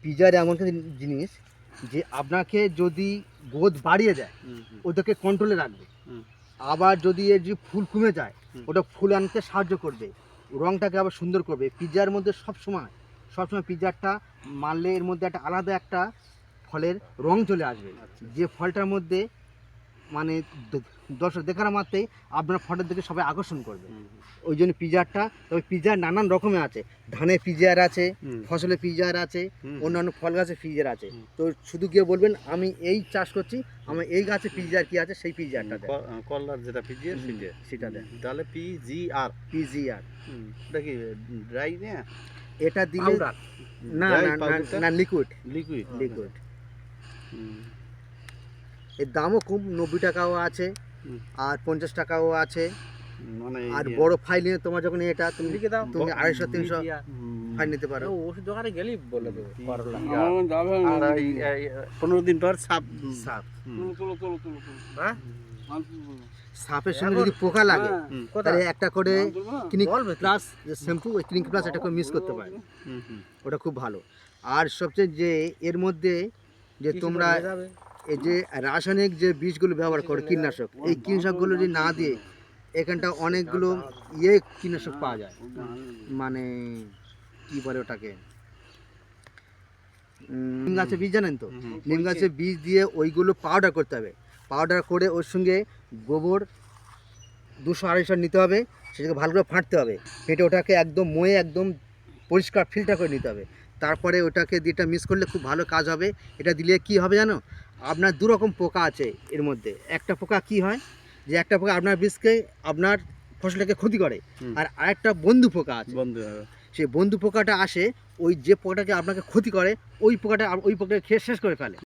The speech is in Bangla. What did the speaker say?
পিজার এমন একটা জিনিস যে আপনাকে যদি গোদ বাড়িয়ে দেয় ওটাকে কন্ট্রোলে রাখবে, আবার যদি এর যে ফুল কমে যায় ওটা ফুল আনতে সাহায্য করবে, রঙটাকে আবার সুন্দর করবে। পিজার মধ্যে সবসময় পিজারটা মারলে এর মধ্যে একটা আলাদা একটা ফলের রং চলে আসবে, যে ফলটার মধ্যে মানে দর্শক দেখার মাত্রেই আপনার ফটোর দিকে সবাই আকর্ষণ করবে। ওই জন্য পিজারটা, তবে পিজার নানান রকমের আছে, ধানের পিজার আছে, ফসলের পিজার আছে, অন্যান্য ফল গাছের পিজার আছে। তো শুধু গিয়ে বলবেন আমি এই চাষ করছি, আমার এই গাছে পিজার কি আছে সেই পিজারটা দেন, কলার যেটা পিজিআর সেটা দেন। তাহলে পিজিআর এটা কি ড্রাই না? এটা দিলে না না লিকুইড লিকুইড লিকুইড। এর দামও কম, 90 টাকাও আছে আর 50 টাকাও আছে। মানে আর বড় ফাইল নিয়ে তোমার যখন এটা তুমি 250-300 ফাইল নিতে পারো। ওষুধ দোকানে গেলেই বলে দেবে করলা। আর 15 দিন পর সাপ সাপ, হ্যাঁ সাপের সঙ্গে যদি পোকা লাগে তাহলে একটা করে ক্লিনিক প্লাস শ্যাম্পু, ওই ক্লিনিক প্লাস একটা করে মিক্স করতে পারে, ওটা খুব ভালো। আর সবচেয়ে যে এর মধ্যে যে তোমরা এই যে রাসায়নিক যে বীজগুলো ব্যবহার করো কীটনাশক, এই কীটনাশকগুলো যদি না দিয়ে এখানটা অনেকগুলো কীটনাশক পাওয়া যায়, মানে কি বলে ওটাকে, নিম গাছের বীজ জানেন তো, নিম গাছের বীজ দিয়ে ওইগুলো পাউডার করতে হবে। পাউডার করে ওর সঙ্গে গোবর 200-250 নিতে হবে, সেটাকে ভালো করে ফাটতে হবে, ফেটে ওটাকে একদম ময়ে একদম পরিষ্কার ফিল্টার করে নিতে হবে। তারপরে ওটাকে দিয়ে মিক্স করলে খুব ভালো কাজ হবে। এটা দিলে কি হবে জানো, আপনার দু রকম পোকা আছে এর মধ্যে। একটা পোকা কি হয়, যে একটা পোকা আপনার বীজকে আপনার ফসলটাকে ক্ষতি করে, আর আরেকটা বন্ধু পোকা আছে, সেই বন্ধু পোকাটা আসে ওই যে পোকাটাকে আপনাকে ক্ষতি করে, ওই পোকাটাকে খেয়ে শেষ করে ফেলে।